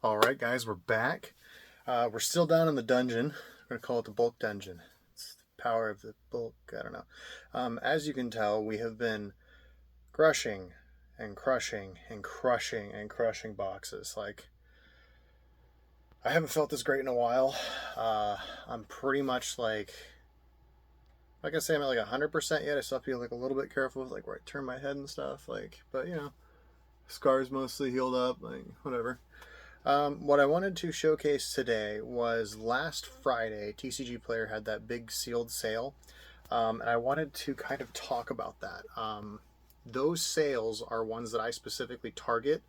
All right, guys, we're back. We're still down in the dungeon. We're going to call it the bulk dungeon. It's the power of the bulk. I don't know. As you can tell, we have been crushing and crushing and crushing and crushing boxes. Like, I haven't felt this great in a while. I'm pretty much like I say, I'm at like 100% yet. I still have to be like a little bit careful with like where I turn my head and stuff. Like, but scars mostly healed up. Like, whatever. What I wanted to showcase today was last Friday, TCGPlayer had that big sealed sale, and I wanted to kind of talk about that. Those sales are ones that I specifically target,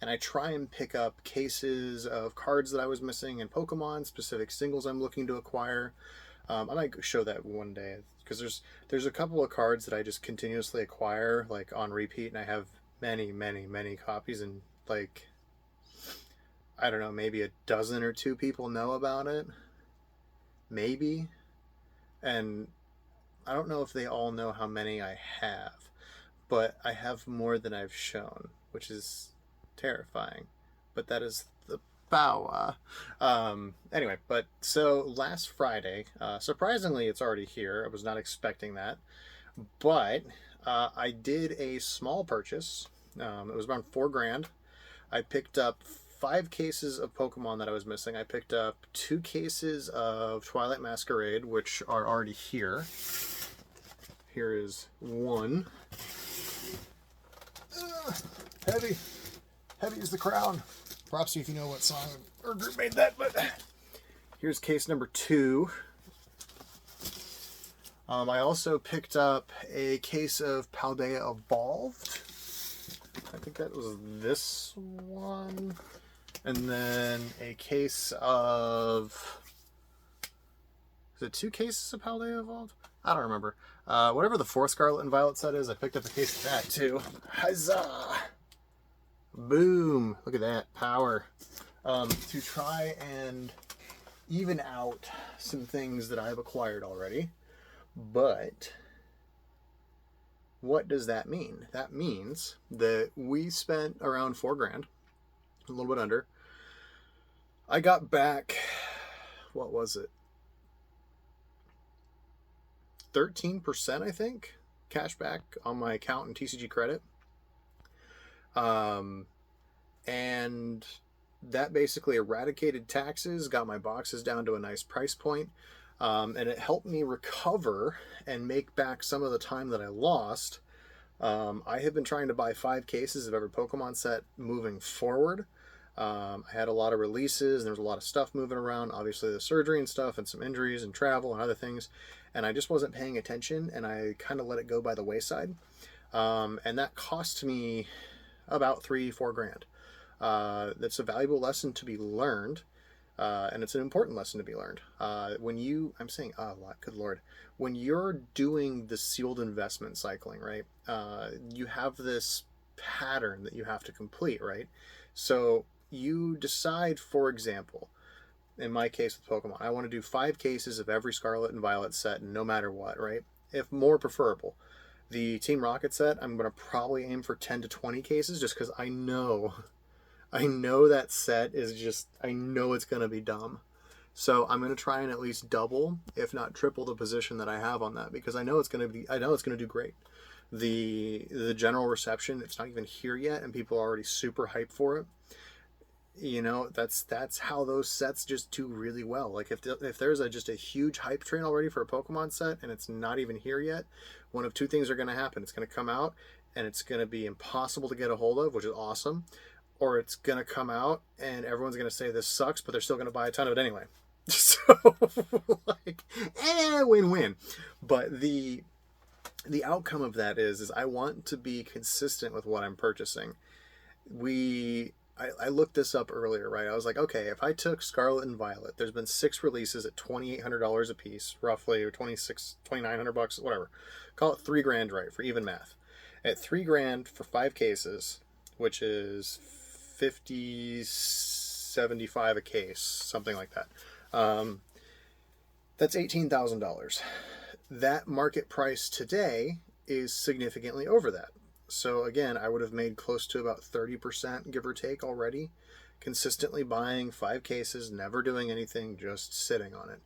and I try and pick up cases of cards that I was missing in Pokemon, specific singles I'm looking to acquire. I might show that one day because there's a couple of cards that I just continuously acquire like on repeat, and I have many copies, and like I don't know, maybe a dozen or two people know about it. Maybe. And I don't know if they all know how many I have, but I have more than I've shown, which is terrifying. But that is the power. Anyway, but so last Friday, surprisingly, it's already here. I was not expecting that. But I did a small purchase. It was around $4 grand. I picked up 5 cases of Pokemon that I was missing. I picked up 2 cases of Twilight Masquerade, which are already here. Here is one. Heavy. Heavy is the crown. Props to you if you know what song or group made that, but here's case number 2. I also picked up a case of Paldea Evolved. I think that was this one. And then a case of... Is it 2 cases of Paldea Evolved? I don't remember. Whatever the 4th Scarlet and Violet set is, I picked up a case of that too. Huzzah! Boom! Look at that. Power. To try and even out some things that I've acquired already. But what does that mean? That means that we spent around $4 grand, a little bit under. I got back, what was it? 13%, I think, cash back on my account in TCG Credit. And that basically eradicated taxes, got my boxes down to a nice price point. And it helped me recover and make back some of the time that I lost. I have been trying to buy 5 cases of every Pokemon set moving forward. I had a lot of releases, and there was a lot of stuff moving around. Obviously, the surgery and stuff, and some injuries and travel and other things. And I just wasn't paying attention, and I kind of let it go by the wayside. And that cost me about $3-4 grand. That's a valuable lesson to be learned. And it's an important lesson to be learned. I'm saying a lot, good Lord. When you're doing the sealed investment cycling, right, you have this pattern that you have to complete, right? So you decide, for example, in my case with Pokemon, I want to do 5 cases of every Scarlet and Violet set, no matter what, right? If more preferable. The Team Rocket set, I'm going to probably aim for 10 to 20 cases just because I know that set is just, I know it's going to be dumb. So I'm going to try and at least double, if not triple the position that I have on that, because I know it's going to do great. The general reception, it's not even here yet, and people are already super hyped for it. That's how those sets just do really well. Like if there's just a huge hype train already for a Pokemon set and it's not even here yet, one of 2 things are going to happen. It's going to come out and it's going to be impossible to get a hold of, which is awesome. Or it's going to come out and everyone's going to say this sucks, but they're still going to buy a ton of it anyway. So, win-win. But the outcome of that is I want to be consistent with what I'm purchasing. I looked this up earlier, right? I was like, okay, if I took Scarlet and Violet, there's been 6 releases at $2,800 a piece, roughly, or $2,900, whatever. Call it $3 grand, right, for even math. At $3 grand for 5 cases, which is $50.75 a case, something like that. That's $18,000. That market price today is significantly over that. So again, I would have made close to about 30%, give or take, already, consistently buying 5 cases, never doing anything, just sitting on it.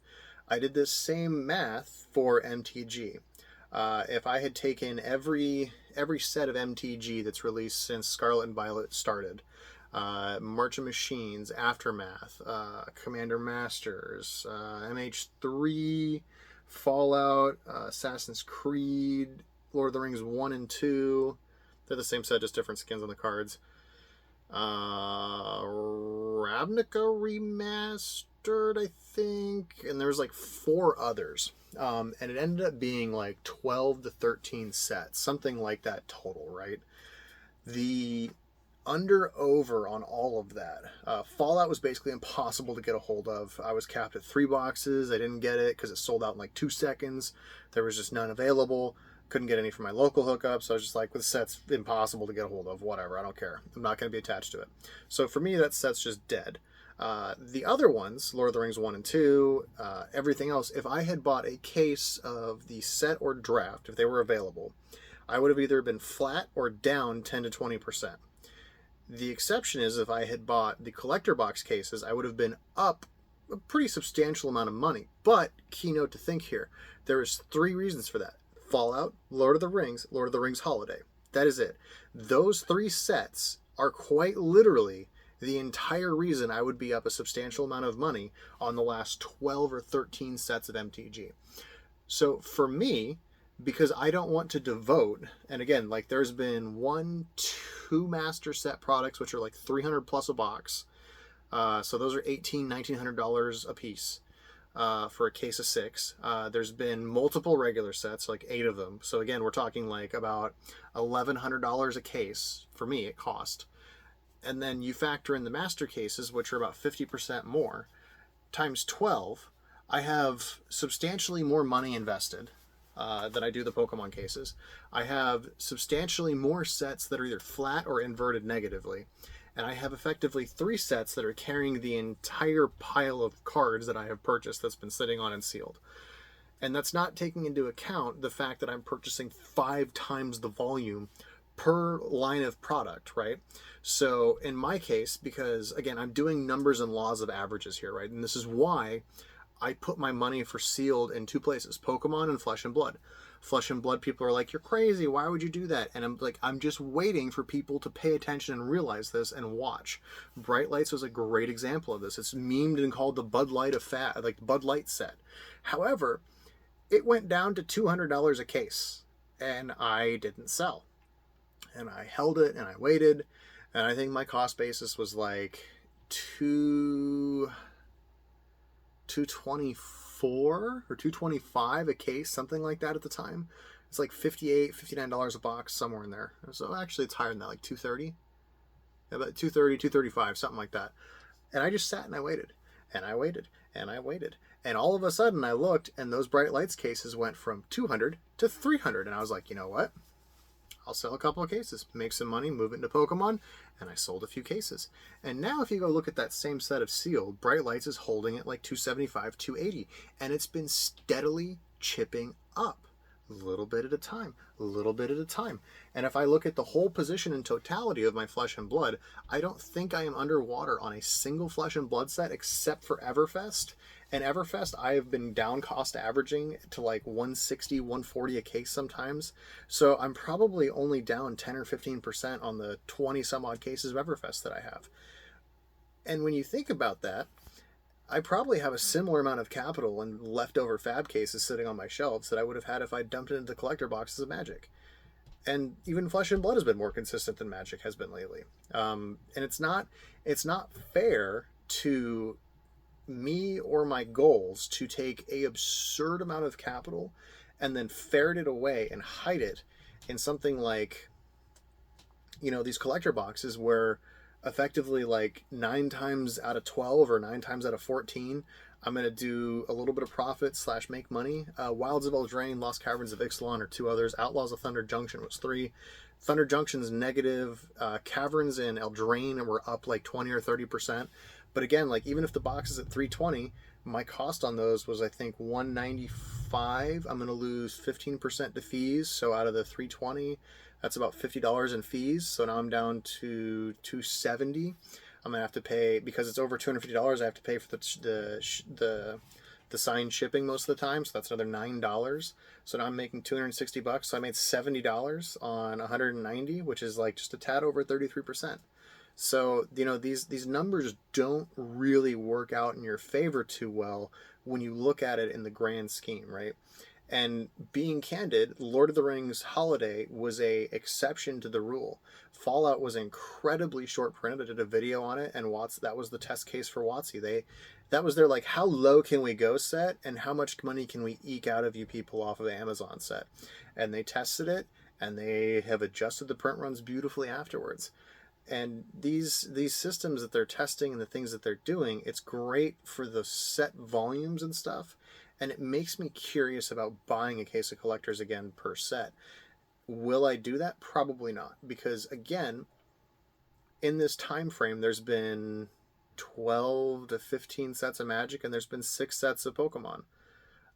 I did this same math for MTG. If I had taken every set of MTG that's released since Scarlet and Violet started, March of Machines, Aftermath, Commander Masters, MH3, Fallout, Assassin's Creed, Lord of the Rings 1 and 2. They're the same set, just different skins on the cards. Ravnica Remastered, I think. And there's like 4 others. And it ended up being like 12 to 13 sets, something like that total, right? The over on all of that. Fallout was basically impossible to get a hold of. I was capped at 3 boxes. I didn't get it because it sold out in like 2 seconds. There was just none available. Couldn't get any from my local hookup, so I was just like, this set's impossible to get a hold of. Whatever, I don't care. I'm not going to be attached to it. So for me, that set's just dead. The other ones, Lord of the Rings 1 and 2, everything else, if I had bought a case of the set or draft, if they were available, I would have either been flat or down 10 to 20%. The exception is if I had bought the collector box cases, I would have been up a pretty substantial amount of money. But, keynote to think here, there is 3 reasons for that. Fallout, Lord of the Rings Holiday. That is it. Those 3 sets are quite literally the entire reason I would be up a substantial amount of money on the last 12 or 13 sets of MTG. So for me, because I don't want to devote, and again, like there's been 2 master set products which are like $300 plus a box. So those are $1,900 a piece. For a case of 6. There's been multiple regular sets, like 8 of them. So again, we're talking like about $1,100 a case for me it cost. And then you factor in the master cases, which are about 50% more, times 12. I have substantially more money invested than I do the Pokemon cases. I have substantially more sets that are either flat or inverted negatively. And I have effectively 3 sets that are carrying the entire pile of cards that I have purchased that's been sitting on and sealed. And that's not taking into account the fact that I'm purchasing 5 times the volume per line of product, right? So in my case, because again, I'm doing numbers and laws of averages here, right? And this is why I put my money for sealed in 2 places, Pokemon and Flesh and Blood. Flesh and Blood, people are like, you're crazy, why would you do that? And I'm like, I'm just waiting for people to pay attention and realize this and watch. Bright Lights was a great example of this. It's memed and called the Bud Light Bud Light set. However, it went down to $200 a case, and I didn't sell. And I held it, and I waited, and I think my cost basis was like $224 or $225 a case, something like that at the time. It's like $58, $59 a box, somewhere in there. So actually it's higher than that, like $230. About $230, $235, something like that. And I just sat and I waited, and I waited, and I waited. And all of a sudden I looked, and those Bright Lights cases went from $200 to $300. And I was like, you know what? I'll sell a couple of cases, make some money, move it into Pokemon, and I sold a few cases. And now if you go look at that same set of sealed, Bright Lights is holding at like $275, $280, and it's been steadily chipping up, a little bit at a time, a little bit at a time. And if I look at the whole position in totality of my Flesh and Blood, I don't think I am underwater on a single Flesh and Blood set except for Everfest. And Everfest, I have been down cost averaging to like $160, $140 a case sometimes. So I'm probably only down 10 or 15% on the 20 some odd cases of Everfest that I have. And when you think about that, I probably have a similar amount of capital and leftover fab cases sitting on my shelves that I would have had if I dumped it into collector boxes of Magic. And even Flesh and Blood has been more consistent than Magic has been lately. And it's not fair to me or my goals to take a absurd amount of capital and then ferret it away and hide it in something like, you know, these collector boxes where effectively like 9 times out of 12 or 9 times out of 14 I'm going to do a little bit of profit / make money. Wilds of Eldraine, Lost Caverns of Ixalan are 2 others. Outlaws of Thunder Junction was 3. Thunder Junction's negative. Caverns in Eldraine were up like 20 or 30%. But again, like even if the box is at 320, my cost on those was I think 195. I'm going to lose 15% to fees. So out of the 320, That's about $50 in fees. So now I'm down to $270. I'm gonna have to pay, because it's over $250. I have to pay for the signed shipping most of the time. So that's another $9. So now I'm making $260. So I made $70 on 190, which is like just a tad over 33%. So, these numbers don't really work out in your favor too well when you look at it in the grand scheme, right? And being candid, Lord of the Rings Holiday was a exception to the rule. Fallout was incredibly short printed. I did a video on it, and that was the test case for WotC. That was their like, how low can we go set, and how much money can we eke out of you people off of Amazon set? And they tested it, and they have adjusted the print runs beautifully afterwards. And these systems that they're testing and the things that they're doing, it's great for the set volumes and stuff, and it makes me curious about buying a case of collectors again per set. Will I do that? Probably not, because again, in this time frame, there's been 12 to 15 sets of Magic, and there's been 6 sets of Pokemon.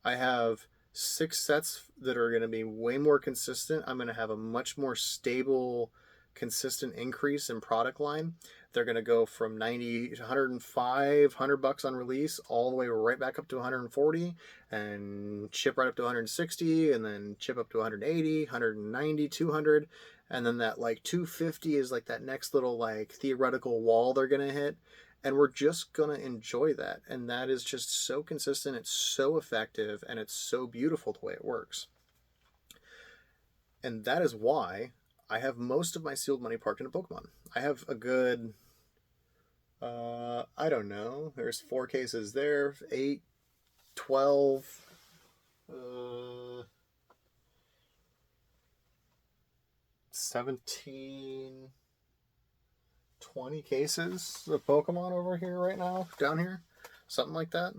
I have 6 sets that are going to be way more consistent. I'm going to have a much more stable, consistent increase in product line. They're going to go from 90 to 105, $100 on release, all the way right back up to 140, and chip right up to 160, and then chip up to 180, 190, 200, and then that like 250 is like that next little like theoretical wall they're going to hit. And we're just going to enjoy that. And that is just so consistent. It's so effective. And it's so beautiful the way it works. And that is why I have most of my sealed money parked in a Pokemon. I have a good, I don't know. There's 4 cases there, 8, 12, 17, 20 cases of Pokemon over here right now, down here, something like that.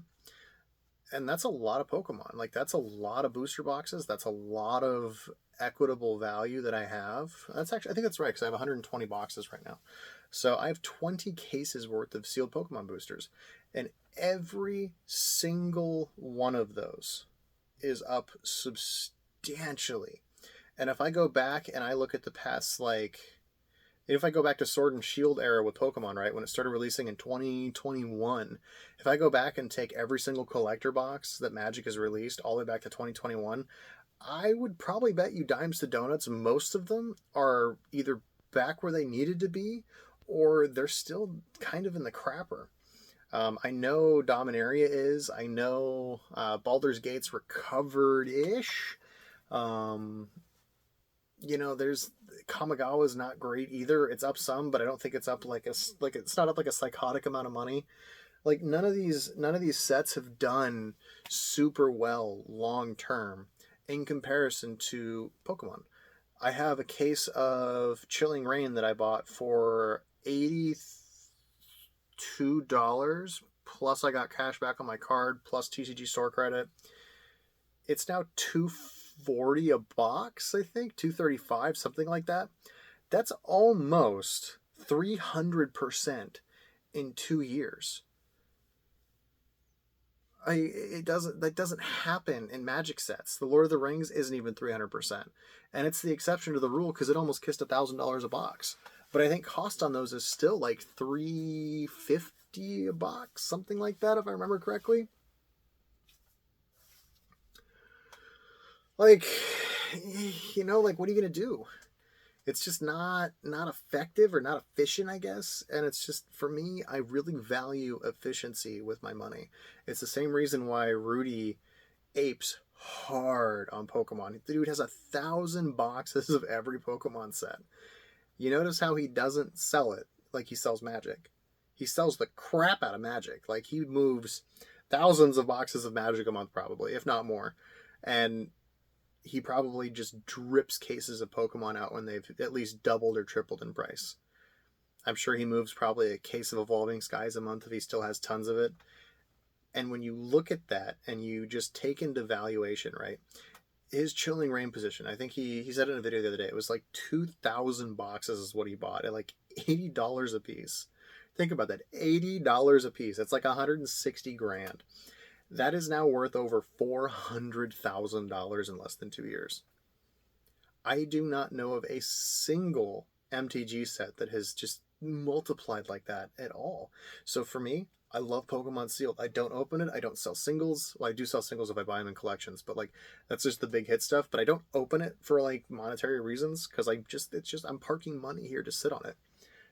And that's a lot of Pokemon. Like, that's a lot of booster boxes. That's a lot of equitable value that I have. That's actually, I think that's right, because I have 120 boxes right now. So I have 20 cases worth of sealed Pokemon boosters. And every single one of those is up substantially. And if I go back and I look at the past, like, if I go back to Sword and Shield era with Pokemon, right, when it started releasing in 2021, if I go back and take every single collector box that Magic has released all the way back to 2021, I would probably bet you dimes to donuts most of them are either back where they needed to be, or they're still kind of in the crapper. I know Dominaria is. I know Baldur's Gate's recovered-ish. There's Kamigawa's not great either. It's up some, but I don't think it's up it's not up like a psychotic amount of money. Like none of these sets have done super well long term in comparison to Pokemon. I have a case of Chilling Reign that I bought for $82, plus I got cash back on my card, plus TCG store credit. It's now $240 a box, I think, $235, something like that. That's almost 300% in 2 years. That doesn't happen in Magic sets. The Lord of the Rings isn't even 300%, and it's the exception to the rule because it almost kissed $1,000 a box. But I think cost on those is still like $350 a box, something like that, if I remember correctly. Like, what are you going to do? It's just not effective or not efficient, I guess. And it's just, for me, I really value efficiency with my money. It's the same reason why Rudy apes hard on Pokemon. The dude has 1,000 boxes of every Pokemon set. You notice how he doesn't sell it like he sells Magic. He sells the crap out of Magic. Like, he moves thousands of boxes of Magic a month, probably, if not more. And he probably just drips cases of Pokemon out when they've at least doubled or tripled in price. I'm sure he moves probably a case of Evolving Skies a month if he still has tons of it. And when you look at that and you just take into valuation, right, his Chilling Reign position, I think he said in a video the other day, it was like 2,000 boxes is what he bought at like $80 a piece. Think about that, $80 a piece. That's like 160 grand. That is now worth over $400,000 in less than 2 years. I do not know of a single MTG set that has just multiplied like that at all. So for me, I love Pokemon Sealed. I don't open it. I don't sell singles. Well, I do sell singles if I buy them in collections, but like that's just the big hit stuff. But I don't open it for like monetary reasons because I'm parking money here to sit on it.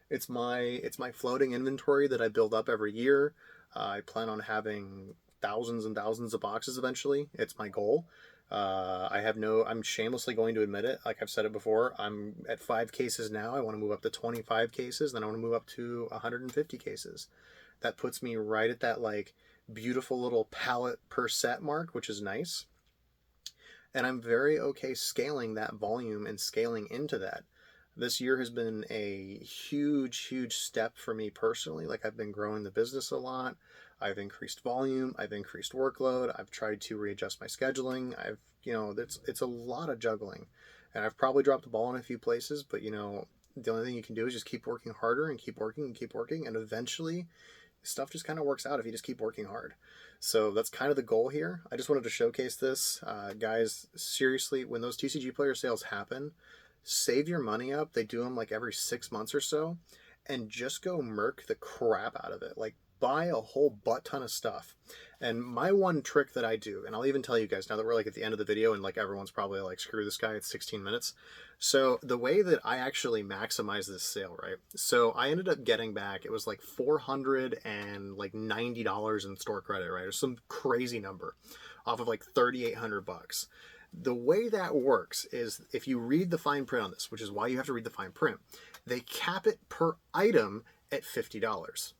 It's my floating inventory that I build up every year. I plan on having thousands and thousands of boxes eventually. It's my goal. I'm shamelessly going to admit it. Like I've said it before, I'm at 5 cases now. I want to move up to 25 cases. Then I want to move up to 150 cases. That puts me right at that like beautiful little pallet per set mark, which is nice. And I'm very okay scaling that volume and scaling into that. This year has been a huge step for me personally. Like I've been growing the business a lot. I've increased volume. I've increased workload. I've tried to readjust my scheduling. It's a lot of juggling, and I've probably dropped the ball in a few places. But the only thing you can do is just keep working harder and keep working and keep working, and eventually, stuff just kind of works out if you just keep working hard. So that's kind of the goal here. I just wanted to showcase this, guys. Seriously, when those TCGPlayer sales happen, save your money up. They do them like every 6 months or so, and just go murk the crap out of it. Like buy a whole butt ton of stuff. And my one trick that I do, and I'll even tell you guys now that we're like at the end of the video and like everyone's probably like, screw this guy, it's 16 minutes. So the way that I actually maximize this sale, right? So I ended up getting back, it was like $490 in store credit, right? Or some crazy number off of like 3,800 bucks. The way that works is if you read the fine print on this, which is why you have to read the fine print, they cap it per item at $50.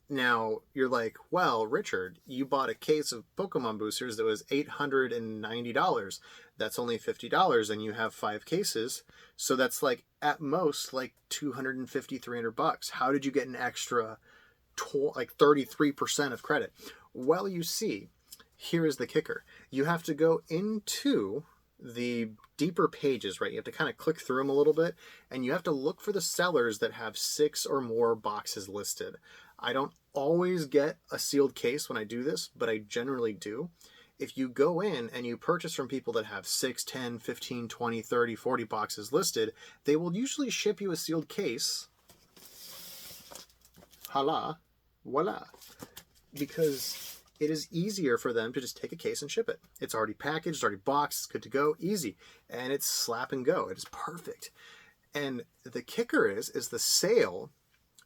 Now, you're like, well, Richard, you bought a case of Pokemon boosters that was $890. That's only $50 and you have 5 cases. So that's like at most like 250, 300 bucks. How did you get an extra like 33% of credit? Well, you see, here is the kicker. You have to go into the deeper pages, right? You have to kind of click through them a little bit, and you have to look for the sellers that have 6 or more boxes listed. I don't always get a sealed case when I do this, but I generally do. If you go in and you purchase from people that have 6, 10, 15, 20, 30, 40 boxes listed, they will usually ship you a sealed case. Hala, voila. Because it is easier for them to just take a case and ship it. It's already packaged, it's already boxed, it's good to go, easy. And it's slap and go. It is perfect. And the kicker is the sale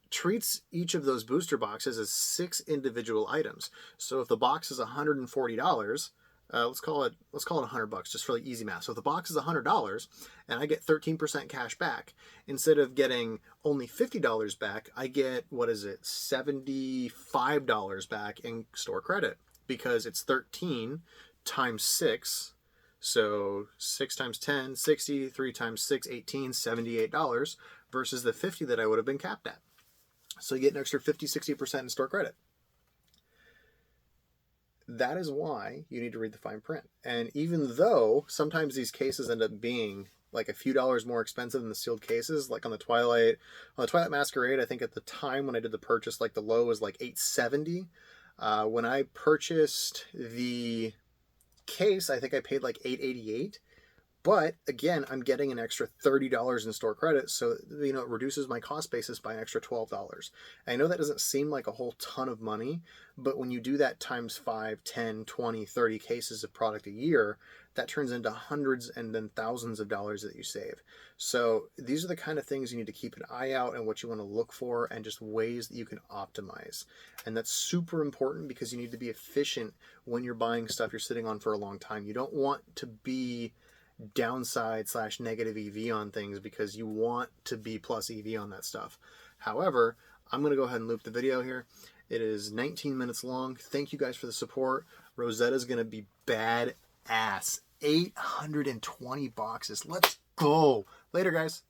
treats each of those booster boxes as 6 individual items. So if the box is $140, let's call it $100 just for like easy math. So if the box is $100 and I get 13% cash back, instead of getting only $50 back, I get, $75 back in store credit, because it's 13 times 6. So 6 times 10, 60, 3 times 6, 18, $78 versus the 50 that I would have been capped at. So you get an extra 50, 60% in store credit. That is why you need to read the fine print. And even though sometimes these cases end up being like a few dollars more expensive than the sealed cases, like on the Twilight Masquerade, I think at the time when I did the purchase, like the low was like $870. When I purchased the case, I think I paid like $888. But again, I'm getting an extra $30 in store credit, so it reduces my cost basis by an extra $12. I know that doesn't seem like a whole ton of money, but when you do that times 5, 10, 20, 30 cases of product a year, that turns into hundreds and then thousands of dollars that you save. So these are the kind of things you need to keep an eye out and what you want to look for, and just ways that you can optimize. And that's super important because you need to be efficient when you're buying stuff you're sitting on for a long time. You don't want to be downside/negative EV on things because you want to be plus EV on that stuff. However, I'm going to go ahead and loop the video here. It is 19 minutes long. Thank you guys for the support. Rosetta's going to be badass. 820 boxes. Let's go. Later, guys.